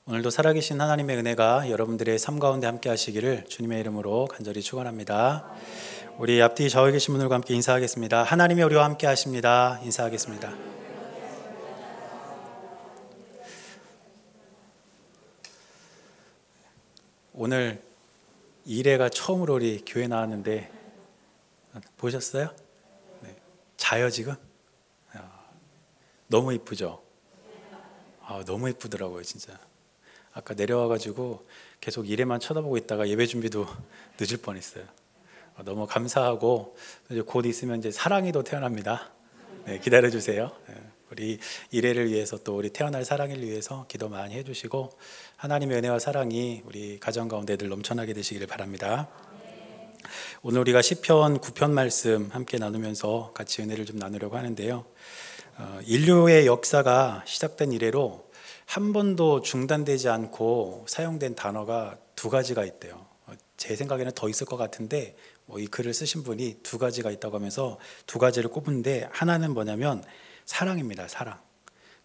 오늘도 살아계신 하나님의 은혜가 여러분들의 삶 가운데 함께 하시기를 주님의 이름으로 간절히 축원합니다. 우리 앞뒤 좌우에 계신 분들과 함께 인사하겠습니다. 하나님이 우리와 함께 하십니다. 인사하겠습니다. 오늘 이래가 처음으로 우리 교회 나왔는데 보셨어요? 네. 자요 지금? 너무 이쁘죠? 너무 이쁘더라고요 진짜. 아까 내려와가지고 계속 이래만 쳐다보고 있다가 예배 준비도 늦을 뻔했어요. 너무 감사하고 이제 곧 있으면 이제 사랑이도 태어납니다. 네, 기다려주세요. 우리 이래를 위해서 또 우리 태어날 사랑이를 위해서 기도 많이 해주시고 하나님의 은혜와 사랑이 우리 가정 가운데 늘 넘쳐나게 되시기를 바랍니다. 오늘 우리가 시편 9편 말씀 함께 나누면서 같이 은혜를 좀 나누려고 하는데요. 인류의 역사가 시작된 이래로 한 번도 중단되지 않고 사용된 단어가 두 가지가 있대요. 제 생각에는 더 있을 것 같은데 이 글을 쓰신 분이 두 가지가 있다고 하면서 두 가지를 꼽은데 하나는 뭐냐면 사랑입니다. 사랑.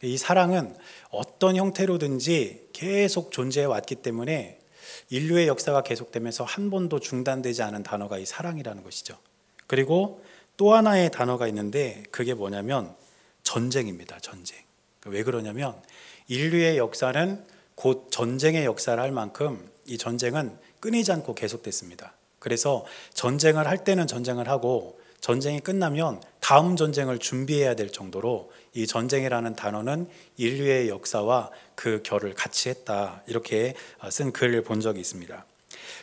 이 사랑은 어떤 형태로든지 계속 존재해 왔기 때문에 인류의 역사가 계속되면서 한 번도 중단되지 않은 단어가 이 사랑이라는 것이죠. 그리고 또 하나의 단어가 있는데 그게 뭐냐면 전쟁입니다. 전쟁. 왜 그러냐면 인류의 역사는 곧 전쟁의 역사를 할 만큼 이 전쟁은 끊이지 않고 계속됐습니다. 그래서 전쟁을 할 때는 전쟁을 하고 전쟁이 끝나면 다음 전쟁을 준비해야 될 정도로 이 전쟁이라는 단어는 인류의 역사와 그 결을 같이 했다. 이렇게 쓴 글을 본 적이 있습니다.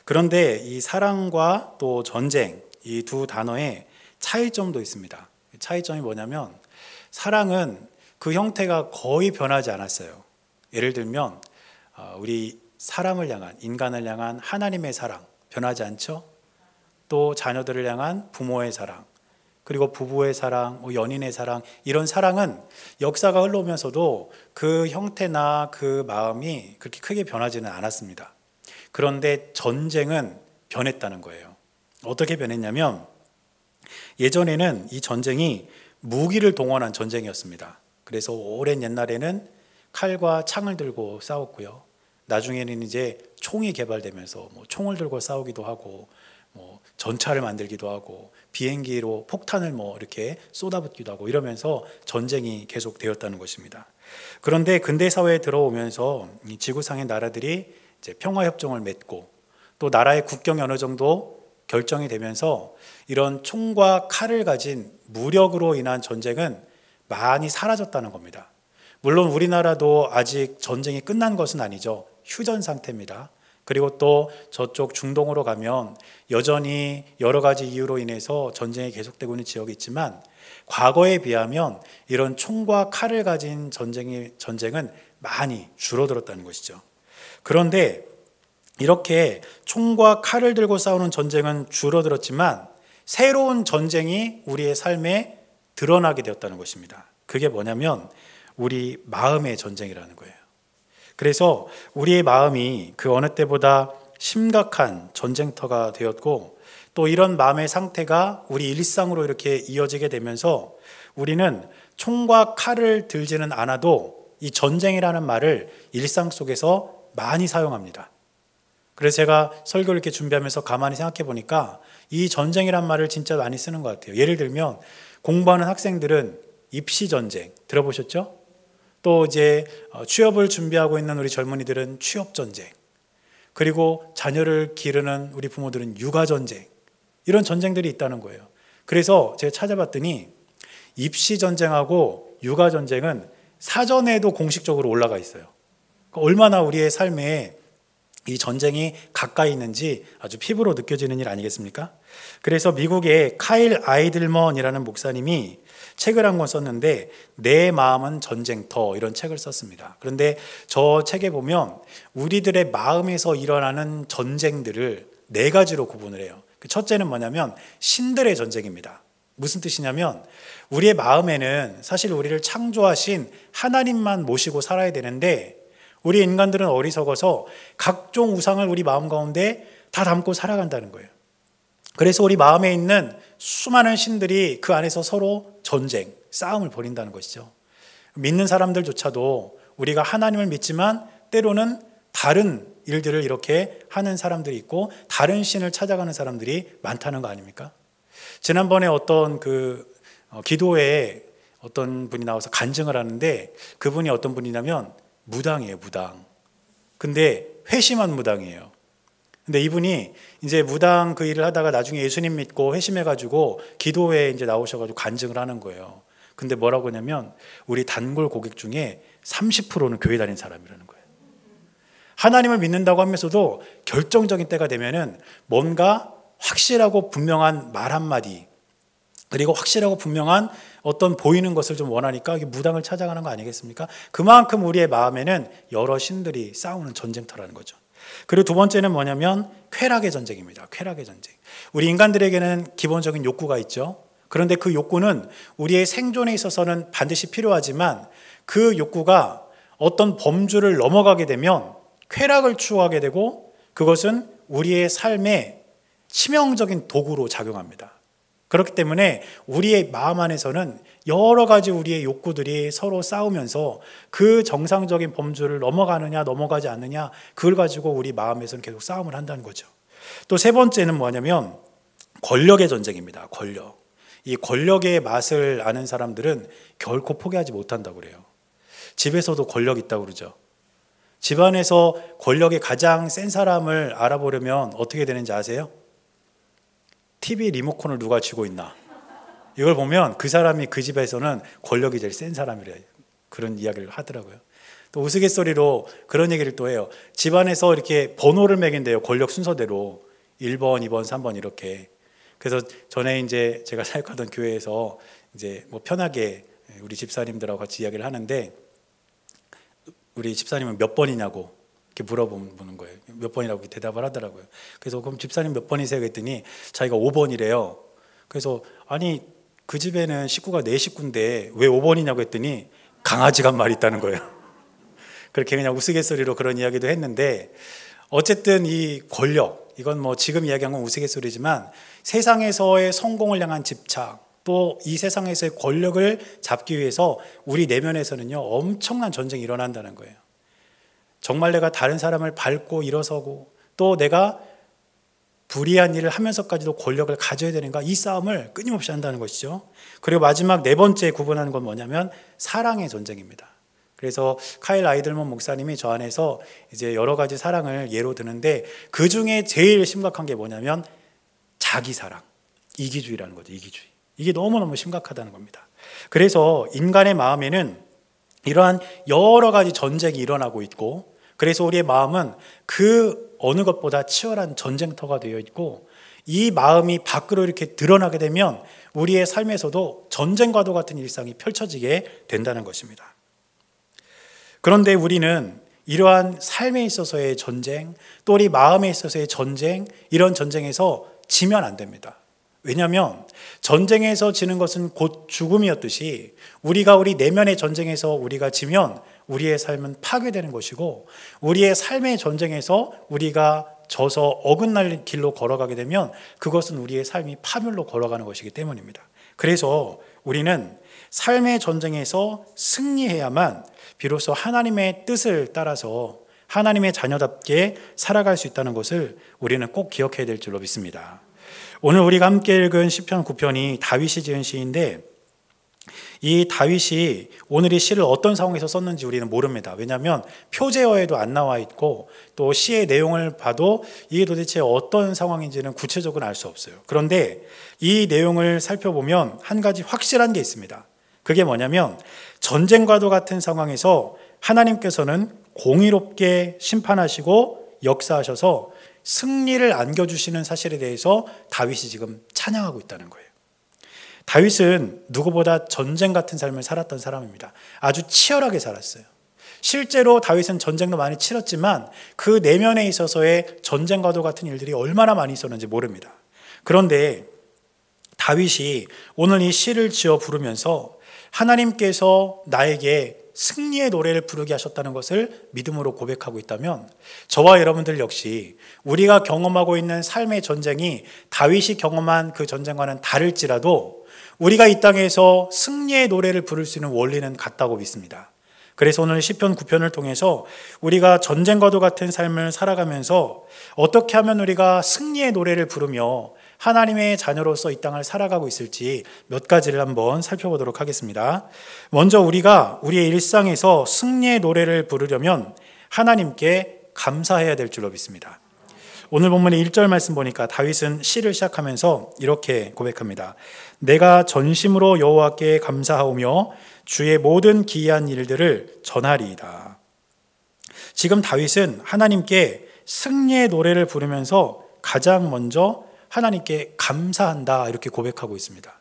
그런데 이 사랑과 또 전쟁 이 두 단어의 차이점도 있습니다. 차이점이 뭐냐면 사랑은 그 형태가 거의 변하지 않았어요. 예를 들면 우리 사람을 향한 인간을 향한 하나님의 사랑 변하지 않죠? 또 자녀들을 향한 부모의 사랑 그리고 부부의 사랑, 연인의 사랑 이런 사랑은 역사가 흘러오면서도 그 형태나 그 마음이 그렇게 크게 변하지는 않았습니다. 그런데 전쟁은 변했다는 거예요. 어떻게 변했냐면 예전에는 이 전쟁이 무기를 동원한 전쟁이었습니다. 그래서 오랜 옛날에는 칼과 창을 들고 싸웠고요. 나중에는 이제 총이 개발되면서 총을 들고 싸우기도 하고 전차를 만들기도 하고 비행기로 폭탄을 이렇게 쏟아붓기도 하고 이러면서 전쟁이 계속되었다는 것입니다. 그런데 근대 사회에 들어오면서 이 지구상의 나라들이 이제 평화협정을 맺고 또 나라의 국경이 어느 정도 결정이 되면서 이런 총과 칼을 가진 무력으로 인한 전쟁은 많이 사라졌다는 겁니다. 물론 우리나라도 아직 전쟁이 끝난 것은 아니죠. 휴전 상태입니다. 그리고 또 저쪽 중동으로 가면 여전히 여러 가지 이유로 인해서 전쟁이 계속되고 있는 지역이 있지만 과거에 비하면 이런 총과 칼을 가진 전쟁은 많이 줄어들었다는 것이죠. 그런데 이렇게 총과 칼을 들고 싸우는 전쟁은 줄어들었지만 새로운 전쟁이 우리의 삶에 드러나게 되었다는 것입니다. 그게 뭐냐면 우리 마음의 전쟁이라는 거예요. 그래서 우리의 마음이 그 어느 때보다 심각한 전쟁터가 되었고 또 이런 마음의 상태가 우리 일상으로 이렇게 이어지게 되면서 우리는 총과 칼을 들지는 않아도 이 전쟁이라는 말을 일상 속에서 많이 사용합니다. 그래서 제가 설교를 이렇게 준비하면서 가만히 생각해 보니까 이 전쟁이란 말을 진짜 많이 쓰는 것 같아요. 예를 들면 공부하는 학생들은 입시 전쟁 들어보셨죠? 또 이제 취업을 준비하고 있는 우리 젊은이들은 취업 전쟁, 그리고 자녀를 기르는 우리 부모들은 육아 전쟁, 이런 전쟁들이 있다는 거예요. 그래서 제가 찾아봤더니 입시 전쟁하고 육아 전쟁은 사전에도 공식적으로 올라가 있어요. 얼마나 우리의 삶에 이 전쟁이 가까이 있는지 아주 피부로 느껴지는 일 아니겠습니까? 그래서 미국의 카일 아이들먼이라는 목사님이 책을 한 권 썼는데 내 마음은 전쟁터 이런 책을 썼습니다. 그런데 저 책에 보면 우리들의 마음에서 일어나는 전쟁들을 네 가지로 구분을 해요. 첫째는 뭐냐면 신들의 전쟁입니다. 무슨 뜻이냐면 우리의 마음에는 사실 우리를 창조하신 하나님만 모시고 살아야 되는데 우리 인간들은 어리석어서 각종 우상을 우리 마음 가운데 다 담고 살아간다는 거예요. 그래서 우리 마음에 있는 수많은 신들이 그 안에서 서로 전쟁, 싸움을 벌인다는 것이죠. 믿는 사람들조차도 우리가 하나님을 믿지만 때로는 다른 일들을 이렇게 하는 사람들이 있고 다른 신을 찾아가는 사람들이 많다는 거 아닙니까? 지난번에 어떤 기도회에 어떤 분이 나와서 간증을 하는데 그분이 어떤 분이냐면 무당이에요, 무당. 근데 회심한 무당이에요. 근데 이분이 이제 무당 그 일을 하다가 나중에 예수님 믿고 회심해가지고 기도회에 이제 나오셔가지고 간증을 하는 거예요. 근데 뭐라고 하냐면 우리 단골 고객 중에 30%는 교회 다니는 사람이라는 거예요. 하나님을 믿는다고 하면서도 결정적인 때가 되면은 뭔가 확실하고 분명한 말 한마디, 그리고 확실하고 분명한 어떤 보이는 것을 좀 원하니까 무당을 찾아가는 거 아니겠습니까? 그만큼 우리의 마음에는 여러 신들이 싸우는 전쟁터라는 거죠. 그리고 두 번째는 뭐냐면 쾌락의 전쟁입니다. 쾌락의 전쟁. 우리 인간들에게는 기본적인 욕구가 있죠. 그런데 그 욕구는 우리의 생존에 있어서는 반드시 필요하지만 그 욕구가 어떤 범주를 넘어가게 되면 쾌락을 추구하게 되고 그것은 우리의 삶에 치명적인 도구로 작용합니다. 그렇기 때문에 우리의 마음 안에서는 여러 가지 우리의 욕구들이 서로 싸우면서 그 정상적인 범주를 넘어가느냐 넘어가지 않느냐 그걸 가지고 우리 마음에서는 계속 싸움을 한다는 거죠. 또 세 번째는 뭐냐면 권력의 전쟁입니다. 권력. 이 권력의 맛을 아는 사람들은 결코 포기하지 못한다고 그래요. 집에서도 권력 있다고 그러죠. 집안에서 권력이 가장 센 사람을 알아보려면 어떻게 되는지 아세요? TV 리모컨을 누가 쥐고 있나? 이걸 보면 그 사람이 그 집에서는 권력이 제일 센 사람이래. 그런 이야기를 하더라고요. 또 우스갯소리로 그런 얘기를 또 해요. 집안에서 이렇게 번호를 매긴대요. 권력 순서대로 1번, 2번, 3번 이렇게. 그래서 전에 이제 제가 사역하던 교회에서 이제 뭐 편하게 우리 집사님들하고 같이 이야기를 하는데 우리 집사님은 몇 번이냐고 이렇게 물어보는 거예요. 몇 번이라고 대답을 하더라고요. 그래서 그럼 집사님 몇 번이세요? 그랬더니 자기가 5번이래요. 그래서 아니 그 집에는 식구가 4식구인데 왜 5번이냐고 했더니 강아지가 한 마리 있다는 거예요. 그렇게 그냥 우스갯소리로 그런 이야기도 했는데 어쨌든 이 권력, 이건 뭐 지금 이야기한 건 우스갯소리지만 세상에서의 성공을 향한 집착, 또 이 세상에서의 권력을 잡기 위해서 우리 내면에서는요 엄청난 전쟁이 일어난다는 거예요. 정말 내가 다른 사람을 밟고 일어서고 또 내가 불의한 일을 하면서까지도 권력을 가져야 되는가, 이 싸움을 끊임없이 한다는 것이죠. 그리고 마지막 네 번째 구분하는 건 뭐냐면 사랑의 전쟁입니다. 그래서 카일 아이들먼 목사님이 저 안에서 이제 여러 가지 사랑을 예로 드는데 그 중에 제일 심각한 게 뭐냐면 자기 사랑, 이기주의라는 거죠. 이기주의. 이게 너무너무 심각하다는 겁니다. 그래서 인간의 마음에는 이러한 여러 가지 전쟁이 일어나고 있고, 그래서 우리의 마음은 그 어느 것보다 치열한 전쟁터가 되어 있고, 이 마음이 밖으로 이렇게 드러나게 되면 우리의 삶에서도 전쟁과도 같은 일상이 펼쳐지게 된다는 것입니다. 그런데 우리는 이러한 삶에 있어서의 전쟁, 또 우리 마음에 있어서의 전쟁, 이런 전쟁에서 지면 안 됩니다. 왜냐하면 전쟁에서 지는 것은 곧 죽음이었듯이 우리가 우리 내면의 전쟁에서 우리가 지면 우리의 삶은 파괴되는 것이고, 우리의 삶의 전쟁에서 우리가 져서 어긋날 길로 걸어가게 되면 그것은 우리의 삶이 파멸로 걸어가는 것이기 때문입니다. 그래서 우리는 삶의 전쟁에서 승리해야만 비로소 하나님의 뜻을 따라서 하나님의 자녀답게 살아갈 수 있다는 것을 우리는 꼭 기억해야 될 줄로 믿습니다. 오늘 우리가 함께 읽은 시편 9편이 다윗이 지은 시인데, 이 다윗이 오늘 이 시를 어떤 상황에서 썼는지 우리는 모릅니다. 왜냐하면 표제어에도 안 나와 있고 또 시의 내용을 봐도 이게 도대체 어떤 상황인지는 구체적으로 알 수 없어요. 그런데 이 내용을 살펴보면 한 가지 확실한 게 있습니다. 그게 뭐냐면 전쟁과도 같은 상황에서 하나님께서는 공의롭게 심판하시고 역사하셔서 승리를 안겨주시는 사실에 대해서 다윗이 지금 찬양하고 있다는 거예요. 다윗은 누구보다 전쟁 같은 삶을 살았던 사람입니다. 아주 치열하게 살았어요. 실제로 다윗은 전쟁도 많이 치렀지만 그 내면에 있어서의 전쟁과도 같은 일들이 얼마나 많이 있었는지 모릅니다. 그런데 다윗이 오늘 이 시를 지어 부르면서 하나님께서 나에게 승리의 노래를 부르게 하셨다는 것을 믿음으로 고백하고 있다면, 저와 여러분들 역시 우리가 경험하고 있는 삶의 전쟁이 다윗이 경험한 그 전쟁과는 다를지라도 우리가 이 땅에서 승리의 노래를 부를 수 있는 원리는 같다고 믿습니다. 그래서 오늘 시편 9편을 통해서 우리가 전쟁과도 같은 삶을 살아가면서 어떻게 하면 우리가 승리의 노래를 부르며 하나님의 자녀로서 이 땅을 살아가고 있을지 몇 가지를 한번 살펴보도록 하겠습니다. 먼저 우리가 우리의 일상에서 승리의 노래를 부르려면 하나님께 감사해야 될 줄로 믿습니다. 오늘 본문의 1절 말씀 보니까 다윗은 시를 시작하면서 이렇게 고백합니다. 내가 전심으로 여호와께 감사하오며 주의 모든 기이한 일들을 전하리이다. 지금 다윗은 하나님께 승리의 노래를 부르면서 가장 먼저 하나님께 감사한다 이렇게 고백하고 있습니다.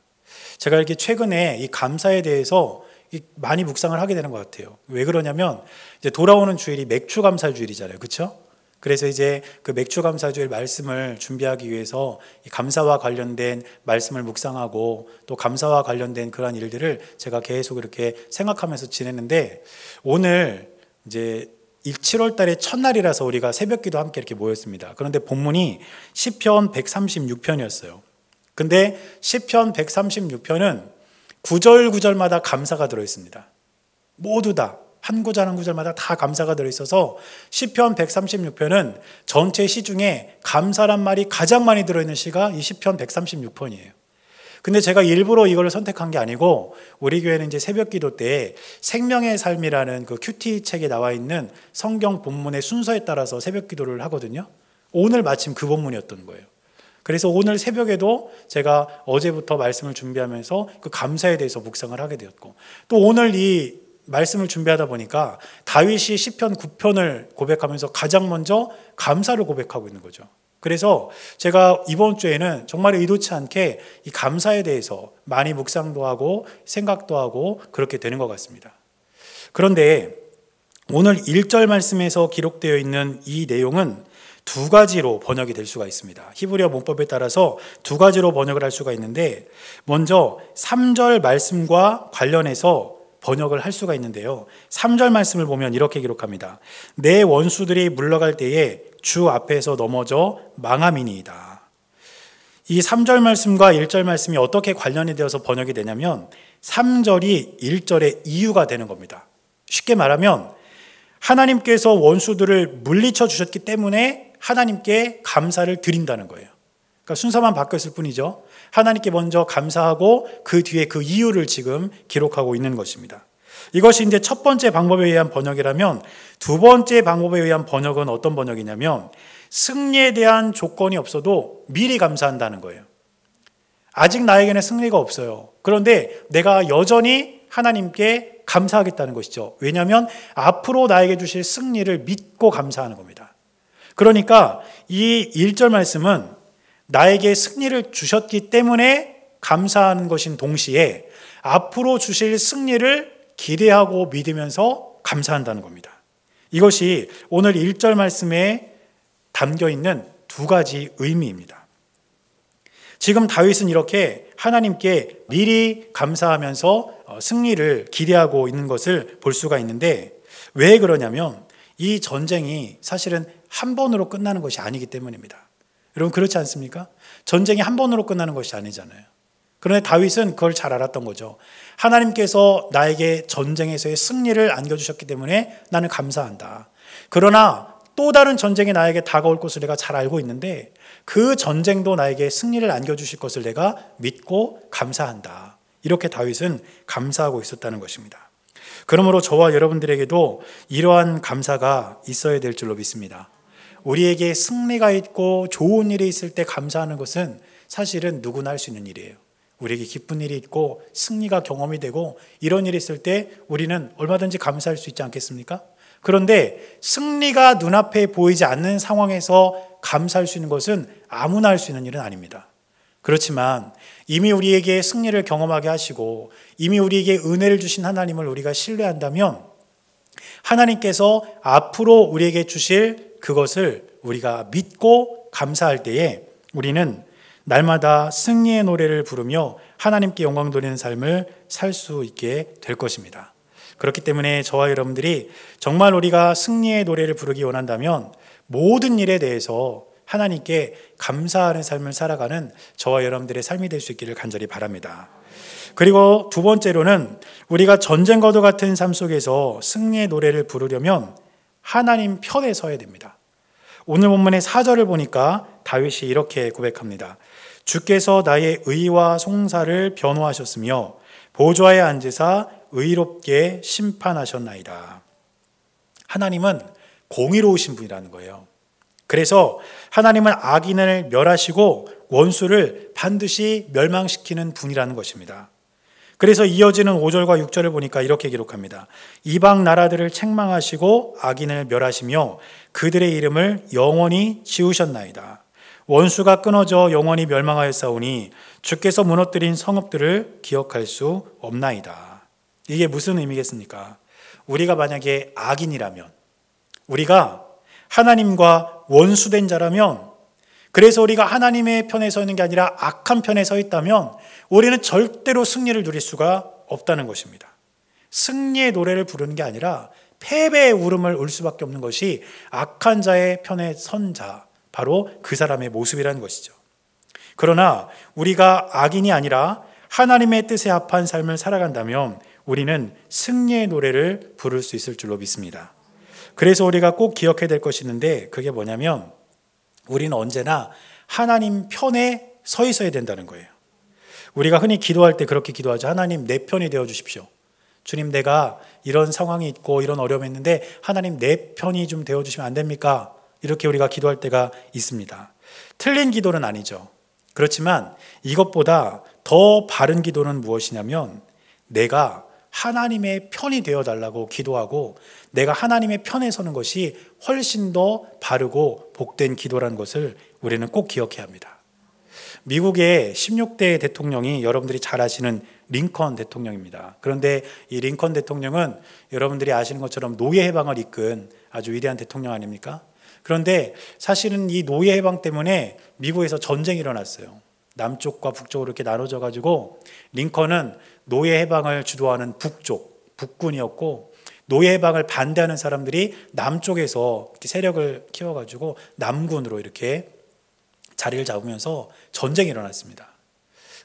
제가 이렇게 최근에 이 감사에 대해서 많이 묵상을 하게 되는 것 같아요. 왜 그러냐면 이제 돌아오는 주일이 맥주감사 주일이잖아요. 그렇죠? 그래서 이제 그 맥주감사주일 말씀을 준비하기 위해서 이 감사와 관련된 말씀을 묵상하고 또 감사와 관련된 그러한 일들을 제가 계속 이렇게 생각하면서 지냈는데 오늘 이제 7월 달의 첫날이라서 우리가 새벽기도 함께 이렇게 모였습니다. 그런데 본문이 시편 136편이었어요. 근데 시편 136편은 구절마다 감사가 들어있습니다. 모두 다. 한 구절 한 구절마다 다 감사가 들어있어서 시편 136편은 전체 시 중에 감사란 말이 가장 많이 들어있는 시가 이 시편 136편이에요. 근데 제가 일부러 이걸 선택한 게 아니고 우리 교회는 이제 새벽 기도 때 생명의 삶이라는 그 큐티 책에 나와 있는 성경 본문의 순서에 따라서 새벽 기도를 하거든요. 오늘 마침 그 본문이었던 거예요. 그래서 오늘 새벽에도 제가 어제부터 말씀을 준비하면서 그 감사에 대해서 묵상을 하게 되었고 또 오늘 이 말씀을 준비하다 보니까 다윗이 시편 9편을 고백하면서 가장 먼저 감사를 고백하고 있는 거죠. 그래서 제가 이번 주에는 정말 의도치 않게 이 감사에 대해서 많이 묵상도 하고 생각도 하고 그렇게 되는 것 같습니다. 그런데 오늘 1절 말씀에서 기록되어 있는 이 내용은 두 가지로 번역이 될 수가 있습니다. 히브리어 문법에 따라서 두 가지로 번역을 할 수가 있는데 먼저 3절 말씀과 관련해서 번역을 할 수가 있는데요. 3절 말씀을 보면 이렇게 기록합니다. 내 원수들이 물러갈 때에 주 앞에서 넘어져 망함이니이다. 이 3절 말씀과 1절 말씀이 어떻게 관련이 되어서 번역이 되냐면 3절이 1절의 이유가 되는 겁니다. 쉽게 말하면 하나님께서 원수들을 물리쳐 주셨기 때문에 하나님께 감사를 드린다는 거예요. 그러니까 순서만 바뀌었을 뿐이죠. 하나님께 먼저 감사하고 그 뒤에 그 이유를 지금 기록하고 있는 것입니다. 이것이 이제 첫 번째 방법에 의한 번역이라면 두 번째 방법에 의한 번역은 어떤 번역이냐면 승리에 대한 조건이 없어도 미리 감사한다는 거예요. 아직 나에게는 승리가 없어요. 그런데 내가 여전히 하나님께 감사하겠다는 것이죠. 왜냐하면 앞으로 나에게 주실 승리를 믿고 감사하는 겁니다. 그러니까 이 1절 말씀은 나에게 승리를 주셨기 때문에 감사하는 것인 동시에 앞으로 주실 승리를 기대하고 믿으면서 감사한다는 겁니다. 이것이 오늘 1절 말씀에 담겨 있는 두 가지 의미입니다. 지금 다윗은 이렇게 하나님께 미리 감사하면서 승리를 기대하고 있는 것을 볼 수가 있는데 왜 그러냐면 이 전쟁이 사실은 한 번으로 끝나는 것이 아니기 때문입니다. 여러분 그렇지 않습니까? 전쟁이 한 번으로 끝나는 것이 아니잖아요. 그런데 다윗은 그걸 잘 알았던 거죠. 하나님께서 나에게 전쟁에서의 승리를 안겨주셨기 때문에 나는 감사한다. 그러나 또 다른 전쟁이 나에게 다가올 것을 내가 잘 알고 있는데 그 전쟁도 나에게 승리를 안겨주실 것을 내가 믿고 감사한다. 이렇게 다윗은 감사하고 있었다는 것입니다. 그러므로 저와 여러분들에게도 이러한 감사가 있어야 될 줄로 믿습니다. 우리에게 승리가 있고 좋은 일이 있을 때 감사하는 것은 사실은 누구나 할 수 있는 일이에요. 우리에게 기쁜 일이 있고 승리가 경험이 되고 이런 일이 있을 때 우리는 얼마든지 감사할 수 있지 않겠습니까? 그런데 승리가 눈앞에 보이지 않는 상황에서 감사할 수 있는 것은 아무나 할 수 있는 일은 아닙니다. 그렇지만 이미 우리에게 승리를 경험하게 하시고 이미 우리에게 은혜를 주신 하나님을 우리가 신뢰한다면 하나님께서 앞으로 우리에게 주실 그것을 우리가 믿고 감사할 때에 우리는 날마다 승리의 노래를 부르며 하나님께 영광 돌리는 삶을 살 수 있게 될 것입니다. 그렇기 때문에 저와 여러분들이 정말 우리가 승리의 노래를 부르기 원한다면 모든 일에 대해서 하나님께 감사하는 삶을 살아가는 저와 여러분들의 삶이 될 수 있기를 간절히 바랍니다. 그리고 두 번째로는 우리가 전쟁과도 같은 삶 속에서 승리의 노래를 부르려면 하나님 편에 서야 됩니다. 오늘 본문의 4절을 보니까 다윗이 이렇게 고백합니다. 주께서 나의 의와 송사를 변호하셨으며 보좌에 앉으사 의롭게 심판하셨나이다. 하나님은 공의로우신 분이라는 거예요. 그래서 하나님은 악인을 멸하시고 원수를 반드시 멸망시키는 분이라는 것입니다. 그래서 이어지는 5절과 6절을 보니까 이렇게 기록합니다. 이방 나라들을 책망하시고 악인을 멸하시며 그들의 이름을 영원히 지우셨나이다. 원수가 끊어져 영원히 멸망하였사오니 주께서 무너뜨린 성읍들을 기억할 수 없나이다. 이게 무슨 의미겠습니까? 우리가 만약에 악인이라면, 우리가 하나님과 원수된 자라면, 그래서 우리가 하나님의 편에 서 있는 게 아니라 악한 편에 서 있다면 우리는 절대로 승리를 누릴 수가 없다는 것입니다. 승리의 노래를 부르는 게 아니라 패배의 울음을 울 수밖에 없는 것이 악한 자의 편에 선 자, 바로 그 사람의 모습이라는 것이죠. 그러나 우리가 악인이 아니라 하나님의 뜻에 합한 삶을 살아간다면 우리는 승리의 노래를 부를 수 있을 줄로 믿습니다. 그래서 우리가 꼭 기억해야 될 것이 있는데, 그게 뭐냐면 우리는 언제나 하나님 편에 서 있어야 된다는 거예요. 우리가 흔히 기도할 때 그렇게 기도하죠. 하나님 내 편이 되어 주십시오. 주님, 내가 이런 상황이 있고 이런 어려움이 있는데 하나님 내 편이 좀 되어 주시면 안 됩니까? 이렇게 우리가 기도할 때가 있습니다. 틀린 기도는 아니죠. 그렇지만 이것보다 더 바른 기도는 무엇이냐면 내가 하나님의 편이 되어달라고 기도하고 내가 하나님의 편에 서는 것이 훨씬 더 바르고 복된 기도라는 것을 우리는 꼭 기억해야 합니다. 미국의 16대 대통령이 여러분들이 잘 아시는 링컨 대통령입니다. 그런데 이 링컨 대통령은 여러분들이 아시는 것처럼 노예 해방을 이끈 아주 위대한 대통령 아닙니까? 그런데 사실은 이 노예 해방 때문에 미국에서 전쟁이 일어났어요. 남쪽과 북쪽으로 이렇게 나눠져 가지고 링컨은 노예 해방을 주도하는 북쪽, 북군이었고 노예 해방을 반대하는 사람들이 남쪽에서 이렇게 세력을 키워가지고 남군으로 이렇게 자리를 잡으면서 전쟁이 일어났습니다.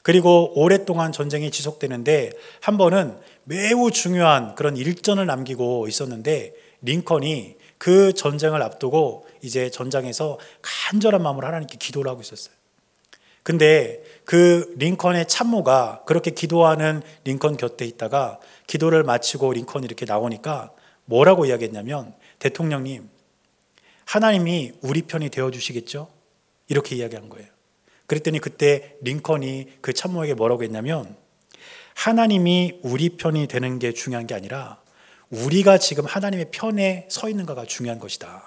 그리고 오랫동안 전쟁이 지속되는데 한 번은 매우 중요한 그런 일전을 남기고 있었는데 링컨이 그 전쟁을 앞두고 이제 전장에서 간절한 마음으로 하나님께 기도를 하고 있었어요. 근데 그 링컨의 참모가 그렇게 기도하는 링컨 곁에 있다가 기도를 마치고 링컨이 이렇게 나오니까 뭐라고 이야기했냐면, 대통령님, 하나님이 우리 편이 되어주시겠죠? 이렇게 이야기한 거예요. 그랬더니 그때 링컨이 그 참모에게 뭐라고 했냐면, 하나님이 우리 편이 되는 게 중요한 게 아니라 우리가 지금 하나님의 편에 서 있는가가 중요한 것이다.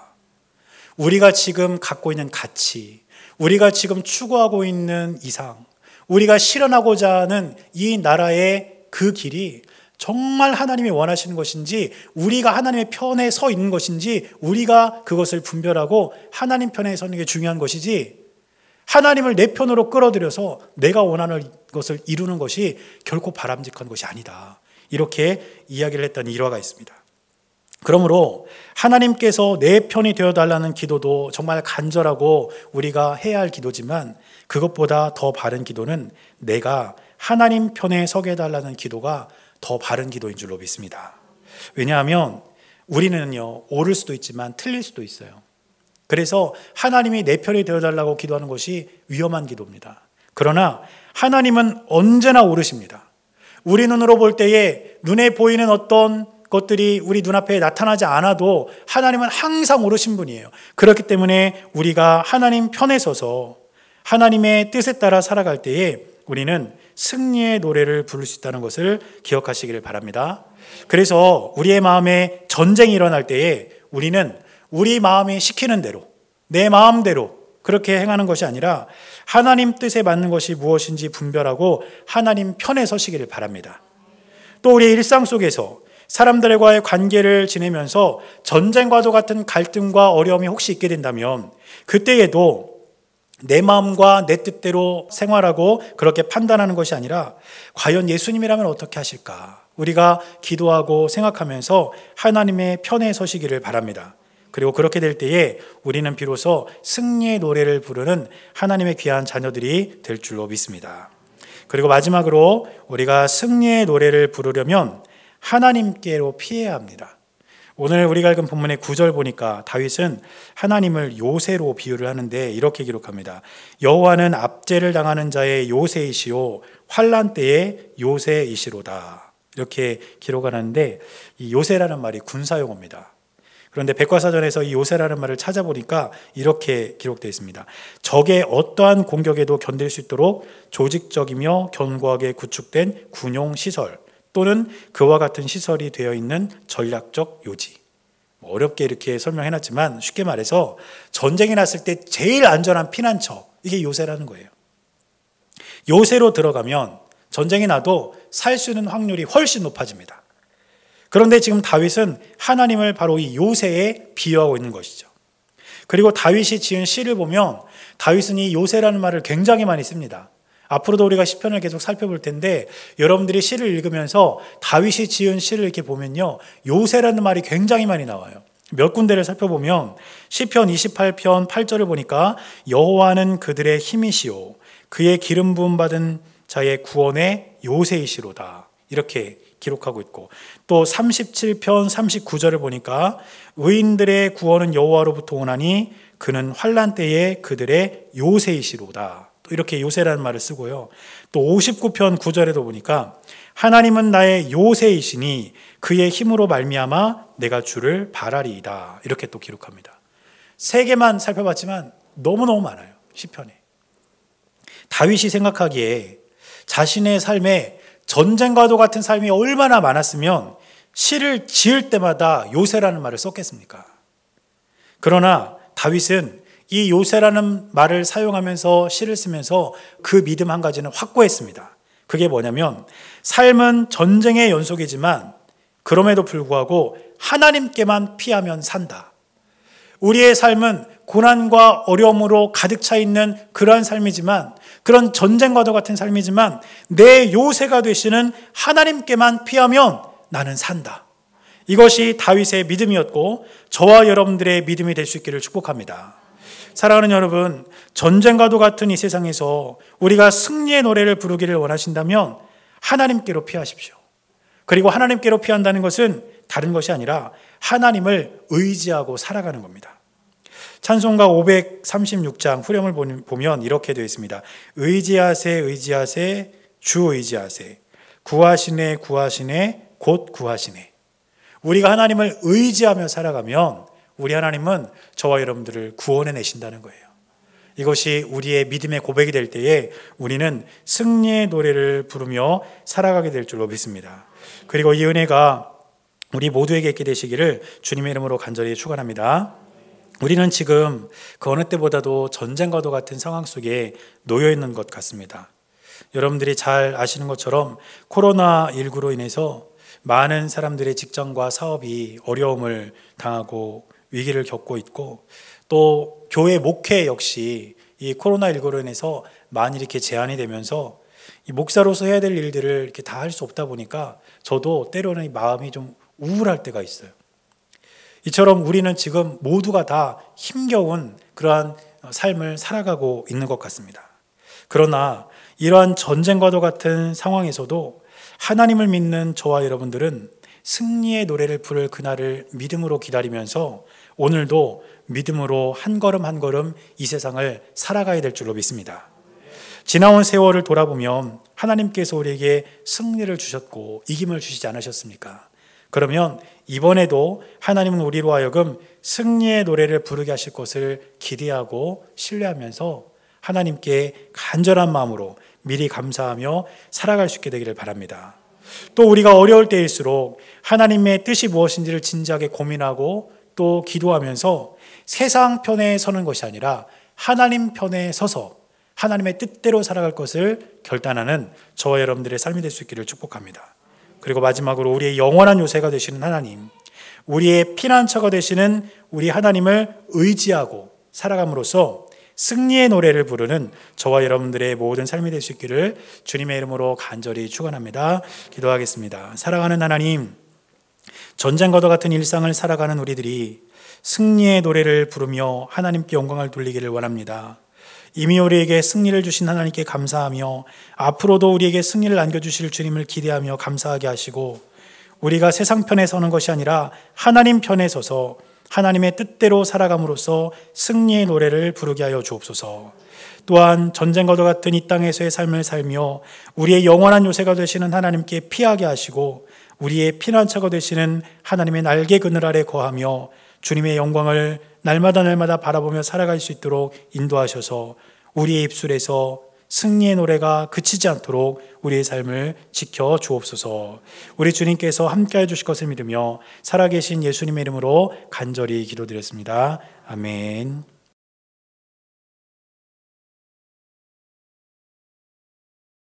우리가 지금 갖고 있는 가치, 우리가 지금 추구하고 있는 이상, 우리가 실현하고자 하는 이 나라의 그 길이 정말 하나님이 원하시는 것인지, 우리가 하나님의 편에 서 있는 것인지, 우리가 그것을 분별하고 하나님 편에 서는 게 중요한 것이지, 하나님을 내 편으로 끌어들여서 내가 원하는 것을 이루는 것이 결코 바람직한 것이 아니다. 이렇게 이야기를 했던 일화가 있습니다. 그러므로 하나님께서 내 편이 되어달라는 기도도 정말 간절하고 우리가 해야 할 기도지만, 그것보다 더 바른 기도는 내가 하나님 편에 서게 해달라는 기도가 더 바른 기도인 줄로 믿습니다. 왜냐하면 우리는요, 옳을 수도 있지만 틀릴 수도 있어요. 그래서 하나님이 내 편이 되어달라고 기도하는 것이 위험한 기도입니다. 그러나 하나님은 언제나 옳으십니다. 우리 눈으로 볼 때에 눈에 보이는 어떤 것들이 우리 눈앞에 나타나지 않아도 하나님은 항상 옳으신 분이에요. 그렇기 때문에 우리가 하나님 편에 서서 하나님의 뜻에 따라 살아갈 때에 우리는 승리의 노래를 부를 수 있다는 것을 기억하시기를 바랍니다. 그래서 우리의 마음에 전쟁이 일어날 때에 우리는 우리 마음이 시키는 대로, 내 마음대로 그렇게 행하는 것이 아니라 하나님 뜻에 맞는 것이 무엇인지 분별하고 하나님 편에 서시기를 바랍니다. 또 우리의 일상 속에서 사람들과의 관계를 지내면서 전쟁과도 같은 갈등과 어려움이 혹시 있게 된다면 그때에도 내 마음과 내 뜻대로 생활하고 그렇게 판단하는 것이 아니라 과연 예수님이라면 어떻게 하실까? 우리가 기도하고 생각하면서 하나님의 편에 서시기를 바랍니다. 그리고 그렇게 될 때에 우리는 비로소 승리의 노래를 부르는 하나님의 귀한 자녀들이 될 줄로 믿습니다. 그리고 마지막으로 우리가 승리의 노래를 부르려면 하나님께로 피해야 합니다. 오늘 우리가 읽은 본문의 9절 보니까 다윗은 하나님을 요새로 비유를 하는데 이렇게 기록합니다. 여호와는 압제를 당하는 자의 요새이시오 환난 때의 요새이시로다. 이렇게 기록을 하는데 이 요새라는 말이 군사용어입니다. 그런데 백과사전에서 이 요새라는 말을 찾아보니까 이렇게 기록되어 있습니다. 적의 어떠한 공격에도 견딜 수 있도록 조직적이며 견고하게 구축된 군용 시설 또는 그와 같은 시설이 되어 있는 전략적 요지. 어렵게 이렇게 설명해놨지만 쉽게 말해서 전쟁이 났을 때 제일 안전한 피난처, 이게 요새라는 거예요. 요새로 들어가면 전쟁이 나도 살 수 있는 확률이 훨씬 높아집니다. 그런데 지금 다윗은 하나님을 바로 이 요새에 비유하고 있는 것이죠. 그리고 다윗이 지은 시를 보면 다윗은 이 요새라는 말을 굉장히 많이 씁니다. 앞으로도 우리가 시편을 계속 살펴볼 텐데 여러분들이 시를 읽으면서 다윗이 지은 시를 이렇게 보면요, 요새라는 말이 굉장히 많이 나와요. 몇 군데를 살펴보면 시편 28편 8절을 보니까 여호와는 그들의 힘이시오 그의 기름 부음 받은 자의 구원의 요새이시로다 이렇게 기록하고 있고, 또 37편 39절을 보니까 의인들의 구원은 여호와로부터 오나니 그는 환난 때에 그들의 요새이시로다. 또 이렇게 요새라는 말을 쓰고요. 또 59편 9절에도 보니까 하나님은 나의 요새이시니 그의 힘으로 말미암아 내가 주를 바라리이다. 이렇게 또 기록합니다. 세 개만 살펴봤지만 너무너무 많아요. 시편에. 다윗이 생각하기에 자신의 삶에 전쟁과도 같은 삶이 얼마나 많았으면 시를 지을 때마다 요새라는 말을 썼겠습니까? 그러나 다윗은 이 요새라는 말을 사용하면서 시를 쓰면서 그 믿음 한 가지는 확고했습니다. 그게 뭐냐면 삶은 전쟁의 연속이지만 그럼에도 불구하고 하나님께만 피하면 산다. 우리의 삶은 고난과 어려움으로 가득 차 있는 그러한 삶이지만, 그런 전쟁과도 같은 삶이지만 내 요새가 되시는 하나님께만 피하면 나는 산다. 이것이 다윗의 믿음이었고 저와 여러분들의 믿음이 될 수 있기를 축복합니다. 사랑하는 여러분, 전쟁과도 같은 이 세상에서 우리가 승리의 노래를 부르기를 원하신다면 하나님께로 피하십시오. 그리고 하나님께로 피한다는 것은 다른 것이 아니라 하나님을 의지하고 살아가는 겁니다. 찬송가 536장 후렴을 보면 이렇게 되어 있습니다. 의지하세 의지하세 주 의지하세 구하시네 구하시네 곧 구하시네. 우리가 하나님을 의지하며 살아가면 우리 하나님은 저와 여러분들을 구원해 내신다는 거예요. 이것이 우리의 믿음의 고백이 될 때에 우리는 승리의 노래를 부르며 살아가게 될 줄로 믿습니다. 그리고 이 은혜가 우리 모두에게 있게 되시기를 주님의 이름으로 간절히 축원합니다. 우리는 지금 그 어느 때보다도 전쟁과도 같은 상황 속에 놓여 있는 것 같습니다. 여러분들이 잘 아시는 것처럼 코로나19로 인해서 많은 사람들의 직장과 사업이 어려움을 당하고 위기를 겪고 있고, 또 교회 목회 역시 이 코로나19로 인해서 많이 이렇게 제한이 되면서 이 목사로서 해야 될 일들을 이렇게 다 할 수 없다 보니까 저도 때로는 마음이 좀 우울할 때가 있어요. 이처럼 우리는 지금 모두가 다 힘겨운 그러한 삶을 살아가고 있는 것 같습니다. 그러나 이러한 전쟁과도 같은 상황에서도 하나님을 믿는 저와 여러분들은 승리의 노래를 부를 그날을 믿음으로 기다리면서 오늘도 믿음으로 한 걸음 한 걸음 이 세상을 살아가야 될 줄로 믿습니다. 지나온 세월을 돌아보면 하나님께서 우리에게 승리를 주셨고 이김을 주시지 않으셨습니까? 그러면 이번에도 하나님은 우리로 하여금 승리의 노래를 부르게 하실 것을 기대하고 신뢰하면서 하나님께 간절한 마음으로 미리 감사하며 살아갈 수 있게 되기를 바랍니다. 또 우리가 어려울 때일수록 하나님의 뜻이 무엇인지를 진지하게 고민하고 또 기도하면서 세상 편에 서는 것이 아니라 하나님 편에 서서 하나님의 뜻대로 살아갈 것을 결단하는 저와 여러분들의 삶이 될 수 있기를 축복합니다. 그리고 마지막으로 우리의 영원한 요새가 되시는 하나님, 우리의 피난처가 되시는 우리 하나님을 의지하고 살아감으로써 승리의 노래를 부르는 저와 여러분들의 모든 삶이 될 수 있기를 주님의 이름으로 간절히 축원합니다. 기도하겠습니다. 사랑하는 하나님, 전쟁과도 같은 일상을 살아가는 우리들이 승리의 노래를 부르며 하나님께 영광을 돌리기를 원합니다. 이미 우리에게 승리를 주신 하나님께 감사하며 앞으로도 우리에게 승리를 안겨주실 주님을 기대하며 감사하게 하시고 우리가 세상 편에 서는 것이 아니라 하나님 편에 서서 하나님의 뜻대로 살아감으로써 승리의 노래를 부르게 하여 주옵소서. 또한 전쟁과도 같은 이 땅에서의 삶을 살며 우리의 영원한 요새가 되시는 하나님께 피하게 하시고 우리의 피난처가 되시는 하나님의 날개 그늘 아래 거하며 주님의 영광을 날마다 바라보며 살아갈 수 있도록 인도하셔서 우리의 입술에서 승리의 노래가 그치지 않도록 우리의 삶을 지켜 주옵소서. 우리 주님께서 함께해 주실 것을 믿으며 살아계신 예수님의 이름으로 간절히 기도드렸습니다. 아멘.